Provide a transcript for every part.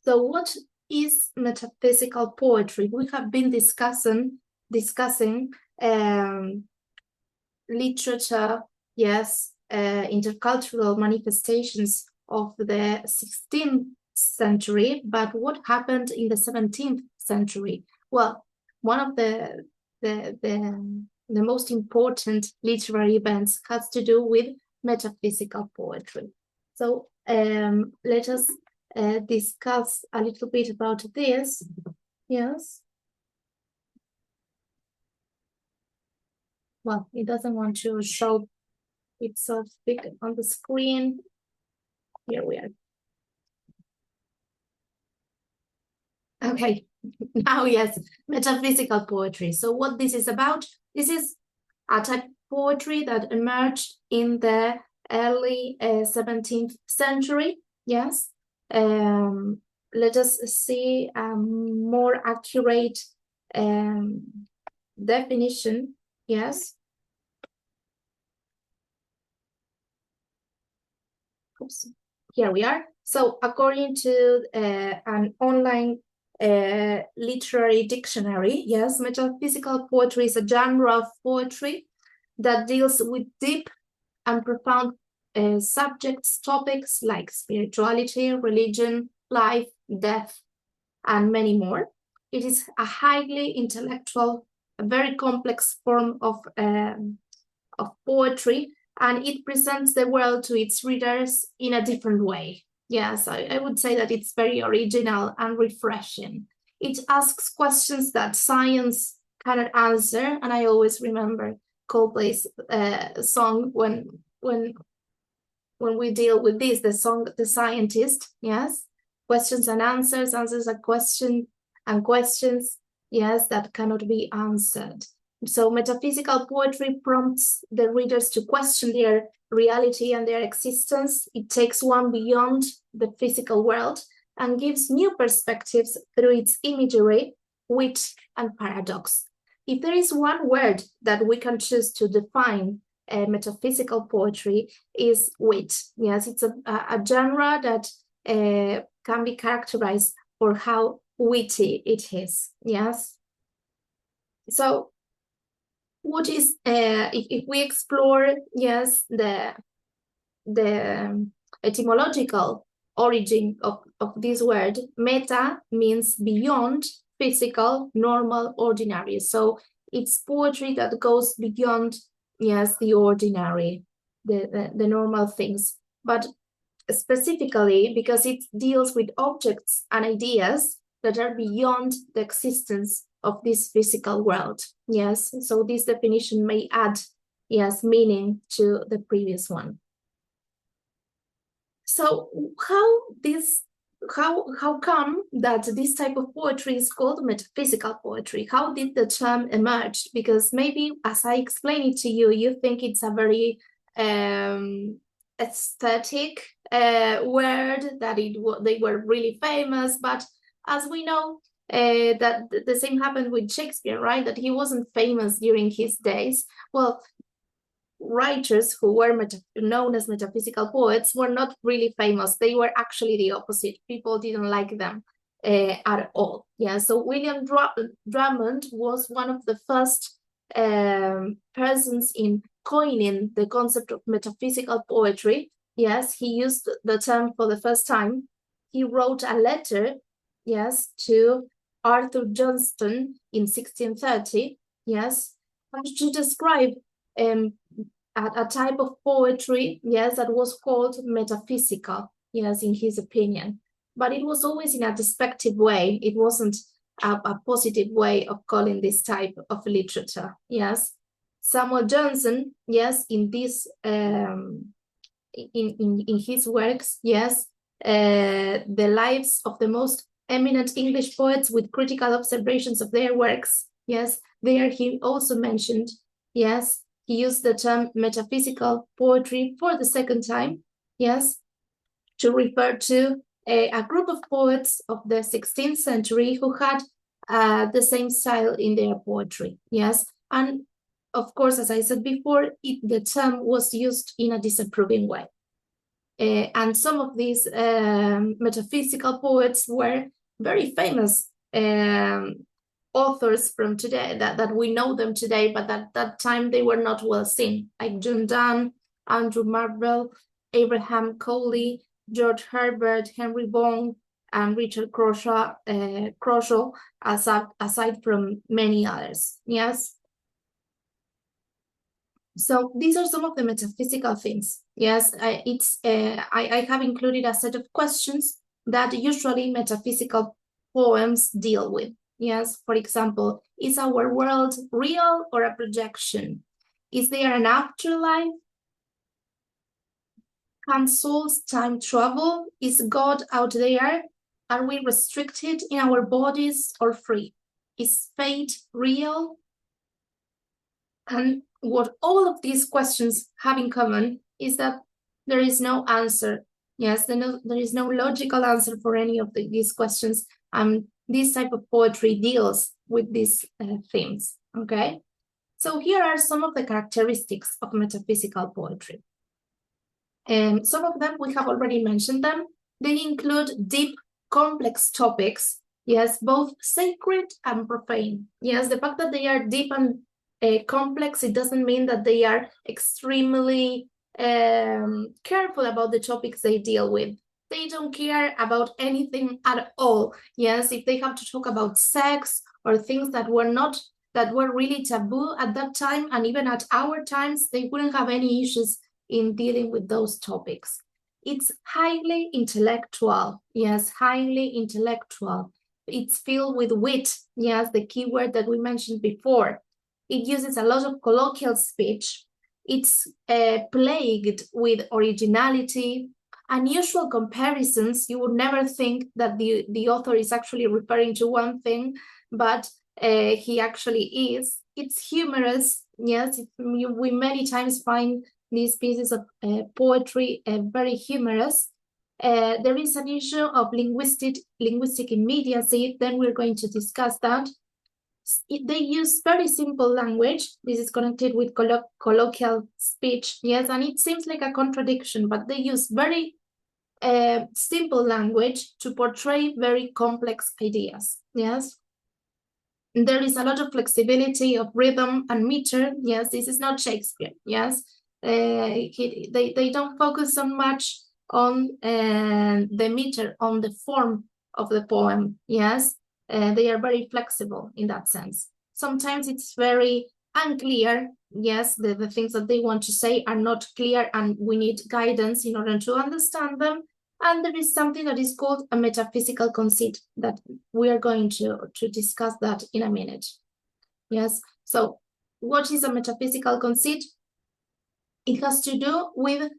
So what is metaphysical poetry? We have been discussing literature, yes, intercultural manifestations of the 16th century, but what happened in the 17th century? Well, one of the most important literary events has to do with metaphysical poetry. So let us discuss a little bit about this. Yes. Well, it doesn't want to show itself big on the screen. Here we are. Okay, now yes, metaphysical poetry. So what this is about, this is a type of poetry that emerged in the early 17th century. Yes. Let us see a more accurate definition. Yes. Oops. Here we are. So according to an online literary dictionary, yes, metaphysical poetry is a genre of poetry that deals with deep and profound subjects, topics like spirituality, religion, life, death, and many more. It is a highly intellectual, a very complex form of poetry, and it presents the world to its readers in a different way. Yes, I would say that it's very original and refreshing. It asks questions that science cannot answer, and I always remember Coldplay's song when we deal with this, the song The Scientist, yes? Questions and answers, answers are question and questions, yes, that cannot be answered. So metaphysical poetry prompts the readers to question their reality and their existence. It takes one beyond the physical world and gives new perspectives through its imagery, wit, and paradox. If there is one word that we can choose to define metaphysical poetry, is wit. Yes, it's a genre that can be characterized for how witty it is. Yes. So what is, if we explore, yes, the etymological origin of this word, meta means beyond, physical, normal, ordinary. So it's poetry that goes beyond, yes, the ordinary, the normal things. But specifically because it deals with objects and ideas that are beyond the existence of this physical world. Yes, so this definition may add, yes, meaning to the previous one. So how come that this type of poetry is called metaphysical poetry? How did the term emerge? Because maybe as I explain it to you, you think it's a very aesthetic word, that they were really famous, but as we know, that the same happened with Shakespeare, right? That he wasn't famous during his days. Well, writers who were known as metaphysical poets were not really famous. They were actually the opposite. People didn't like them at all. Yeah. So William Drummond was one of the first persons in coining the concept of metaphysical poetry. Yes, he used the term for the first time. He wrote a letter, yes, to Arthur Johnston in 1630, yes, to describe a type of poetry, yes, that was called metaphysical, yes, in his opinion. But it was always in a despective way. It wasn't a positive way of calling this type of literature, yes. Samuel Johnson, yes, in this in his works, yes, the lives of the most eminent English poets with critical observations of their works, yes, there he also mentioned, yes, he used the term metaphysical poetry for the second time, yes, to refer to a group of poets of the 16th century who had the same style in their poetry, yes. And of course, as I said before, the term was used in a disapproving way. And some of these metaphysical poets were very famous authors from today, that we know them today, but at that time they were not well seen, like John Donne, Andrew Marvell, Abraham Cowley, George Herbert, Henry Vaughan, and Richard Croshaw, aside from many others. Yes. So these are some of the metaphysical things. Yes, I have included a set of questions that usually metaphysical poems deal with. Yes, for example, is our world real or a projection? Is there an afterlife? Can souls time travel? Is God out there? Are we restricted in our bodies or free? Is fate real? And what all of these questions have in common is that there is no answer. Yes, there is no logical answer for any of these questions. This type of poetry deals with these themes, okay? So here are some of the characteristics of metaphysical poetry. And some of them, we have already mentioned them. They include deep, complex topics, yes, both sacred and profane. Yes, the fact that they are deep and complex, it doesn't mean that they are extremely careful about the topics they deal with. They don't care about anything at all. Yes, if they have to talk about sex or things that were really taboo at that time, and even at our times, they wouldn't have any issues in dealing with those topics. It's highly intellectual. Yes, highly intellectual. It's filled with wit. Yes, the key word that we mentioned before. It uses a lot of colloquial speech. It's plagued with originality, unusual comparisons. You would never think that the author is actually referring to one thing, but he actually is. It's humorous. Yes, we many times find these pieces of poetry very humorous. There is an issue of linguistic immediacy. Then we're going to discuss that. They use very simple language. This is connected with colloquial speech. Yes, and it seems like a contradiction, but they use very simple language to portray very complex ideas. Yes. There is a lot of flexibility of rhythm and meter. Yes, this is not Shakespeare. Yes, they don't focus so much on the meter, on the form of the poem. Yes, they are very flexible in that sense. Sometimes it's very unclear. Yes, the things that they want to say are not clear, and we need guidance in order to understand them. And there is something that is called a metaphysical conceit that we are going to discuss that in a minute. Yes, so what is a metaphysical conceit? It has to do with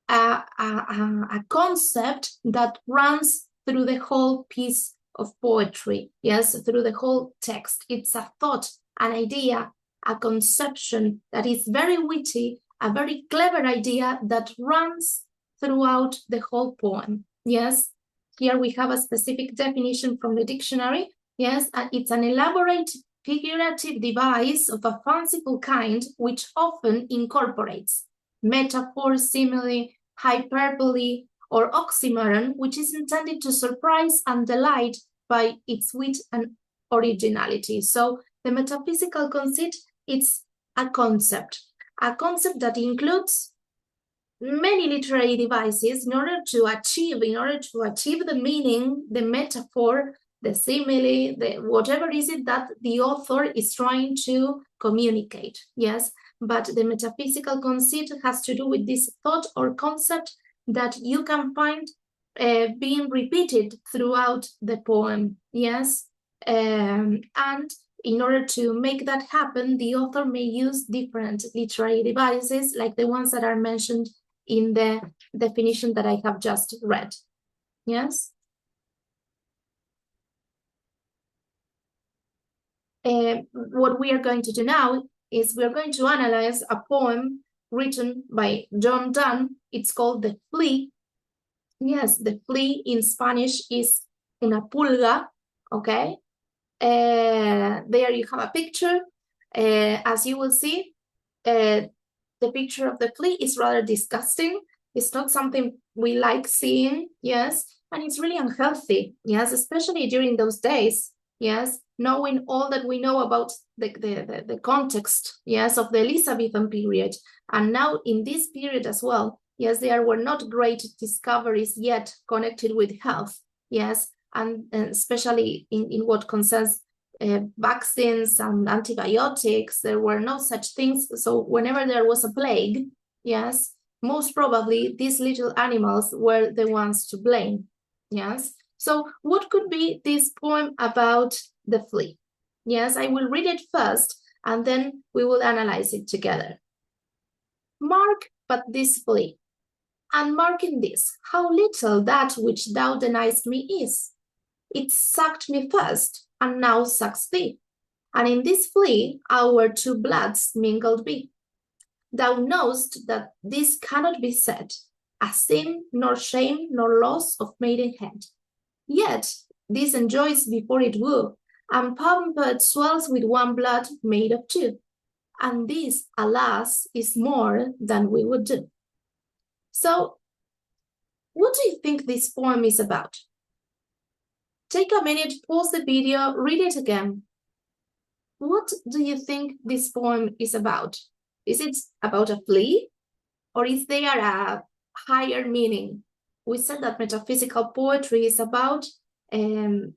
a concept that runs through the whole piece of poetry, yes, through the whole text. It's a thought, an idea, a conception that is very witty, a very clever idea that runs throughout the whole poem. Yes, here we have a specific definition from the dictionary. Yes, and it's an elaborate figurative device of a fanciful kind which often incorporates metaphor, simile, hyperbole, or oxymoron, which is intended to surprise and delight by its wit and originality. So the metaphysical conceit, it's a concept that includes many literary devices in order to achieve the meaning, the metaphor, the simile, whatever is it that the author is trying to communicate. Yes, but the metaphysical conceit has to do with this thought or concept that you can find being repeated throughout the poem. Yes, and in order to make that happen, the author may use different literary devices like the ones that are mentioned in the definition that I have just read. Yes. What we are going to do now is we're going to analyze a poem written by John Donne. It's called The Flea. Yes, the flea in Spanish is una pulga, okay? There you have a picture. As you will see, the picture of the flea is rather disgusting. It's not something we like seeing, yes, and it's really unhealthy, yes, especially during those days, yes, knowing all that we know about the context, yes, of the Elizabethan period, and now in this period as well, yes, there were not great discoveries yet connected with health, yes, and especially in what concerns vaccines and antibiotics, there were no such things. So whenever there was a plague, yes, most probably these little animals were the ones to blame, yes. So what could be this poem about the flea? Yes, I will read it first, and then we will analyze it together. Mark but this flea, and mark in this, how little that which thou deniest me is. It sucked me first, and now sucks thee. And in this flea our two bloods mingled be. Thou knowest that this cannot be said, a sin, nor shame, nor loss of maidenhead. Yet this enjoys before it woo, and pampered swells with one blood made of two. And this, alas, is more than we would do. So, what do you think this poem is about? Take a minute, pause the video, read it again. What do you think this poem is about? Is it about a flea? Or is there a higher meaning? We said that metaphysical poetry is about something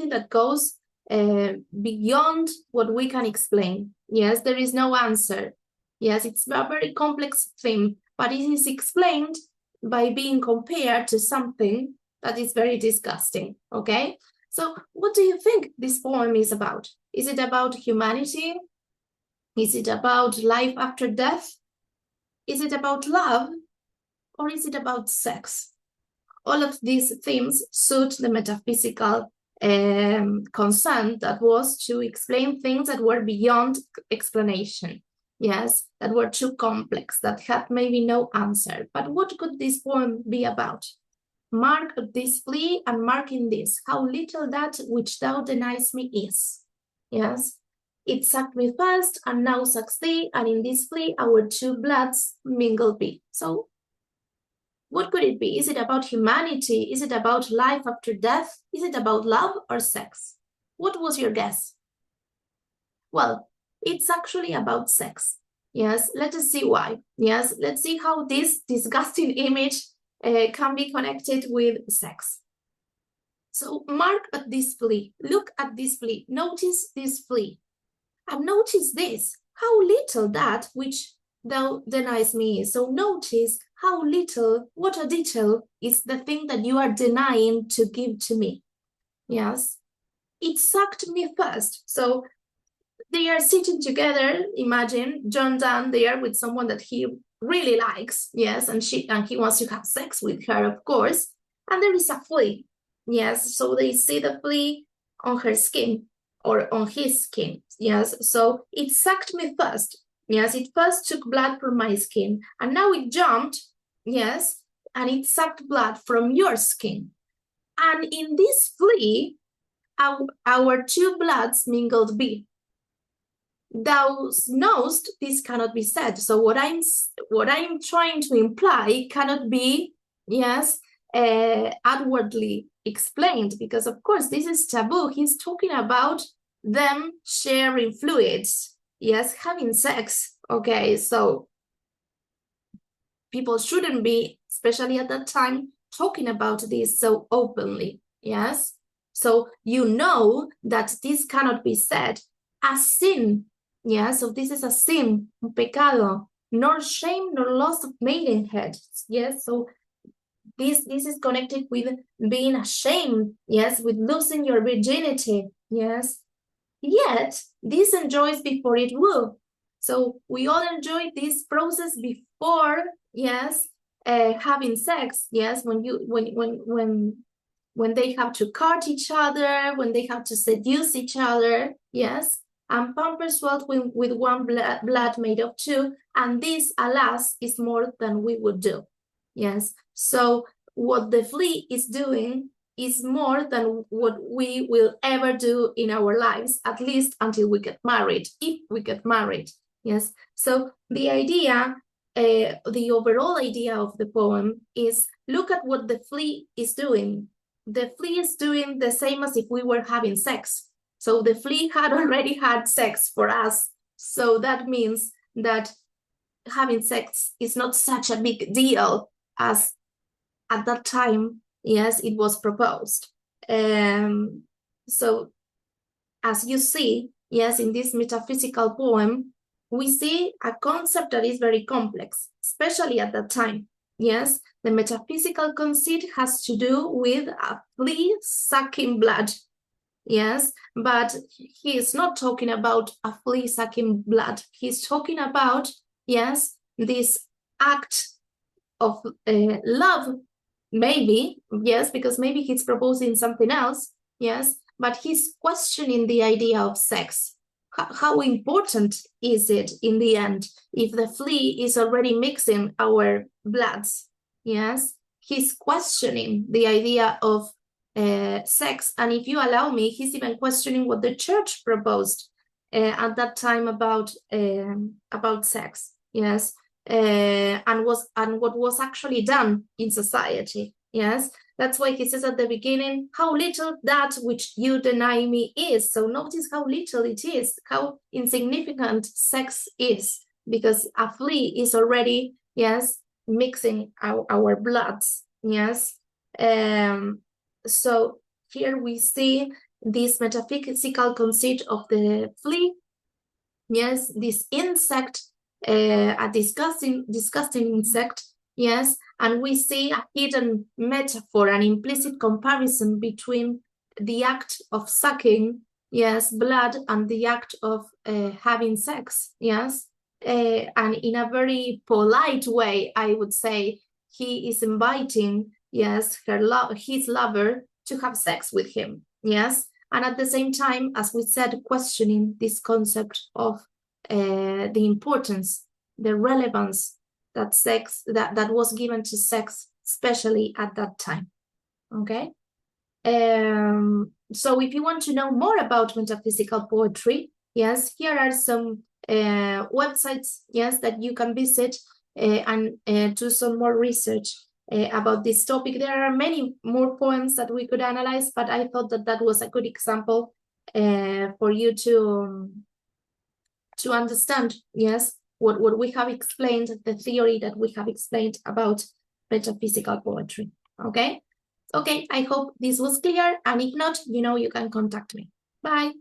that goes beyond what we can explain. Yes, there is no answer. Yes, it's a very complex theme, but it is explained by being compared to something that is very disgusting, okay? So what do you think this poem is about? Is it about humanity? Is it about life after death? Is it about love? Or is it about sex? All of these themes suit the metaphysical concern that was to explain things that were beyond explanation. Yes, that were too complex, that had maybe no answer. But what could this poem be about? Mark this flea, and mark in this, how little that which thou deniest me is. Yes, it sucked me first, and now sucks thee, and in this flea our two bloods mingle be. So what could it be? Is it about humanity? Is it about life after death? Is it about love or sex? What was your guess? Well, it's actually about sex. Yes, let us see why. Yes, let's see how this disgusting image can be connected with sex. So mark at this flea, look at this flea, notice this flea, and notice this, how little that which thou denies me is. So notice how little, what a detail is the thing that you are denying to give to me. Yes, it sucked me first. So they are sitting together, imagine John Donne there with someone that he really likes, yes, and he wants to have sex with her, of course, and there is a flea, yes, so they see the flea on her skin or on his skin, yes, so it sucked me first, yes, it first took blood from my skin, and now it jumped, yes, and it sucked blood from your skin, and in this flea our two bloods mingled be. Thou knowest this cannot be said. So what I'm trying to imply cannot be, yes, outwardly explained, because of course this is taboo. He's talking about them sharing fluids, yes, having sex. Okay, so people shouldn't be, especially at that time, talking about this so openly. Yes, so you know that this cannot be said as sin. Yeah, so this is a sin, un pecado, nor shame nor loss of maidenhead. Yes, so this is connected with being ashamed, yes, with losing your virginity, yes. Yet this enjoys before it will. So we all enjoy this process before, yes, having sex, yes, when they have to court each other, when they have to seduce each other, yes. And pampers swelled with one blood made of two, and this, alas, is more than we would do. Yes, so what the flea is doing is more than what we will ever do in our lives, at least until we get married, if we get married. Yes, so the idea the overall idea of the poem is, look at what the flea is doing. The flea is doing the same as if we were having sex. So the flea had already had sex for us. So that means that having sex is not such a big deal as at that time, yes, it was proposed. So as you see, yes, in this metaphysical poem, we see a concept that is very complex, especially at that time. Yes, the metaphysical conceit has to do with a flea sucking blood. Yes, but he is not talking about a flea sucking blood. He's talking about, yes, this act of love, maybe, yes, because maybe he's proposing something else, yes, but he's questioning the idea of sex. How important is it in the end if the flea is already mixing our bloods? Yes, he's questioning the idea of sex, and if you allow me, he's even questioning what the church proposed at that time about sex. Yes, and what was actually done in society. Yes, that's why he says at the beginning, how little that which you deny me is. So notice how little it is, how insignificant sex is, because a flea is already, yes, mixing our bloods. Yes. So here we see this metaphysical conceit of the flea. Yes, this insect, a disgusting insect. Yes, and we see a hidden metaphor, an implicit comparison between the act of sucking, yes, blood, and the act of having sex. Yes, and in a very polite way, I would say, he is inviting, yes, his lover to have sex with him. Yes, and at the same time, as we said, questioning this concept of the importance, the relevance that sex that was given to sex, especially at that time. Okay. So if you want to know more about metaphysical poetry, yes, here are some websites, yes, that you can visit and do some more research about this topic. There are many more poems that we could analyze, but I thought that that was a good example for you to understand, yes, what we have explained, the theory that we have explained about metaphysical poetry. Okay. Okay, I hope this was clear, and if not, you know, you can contact me. Bye.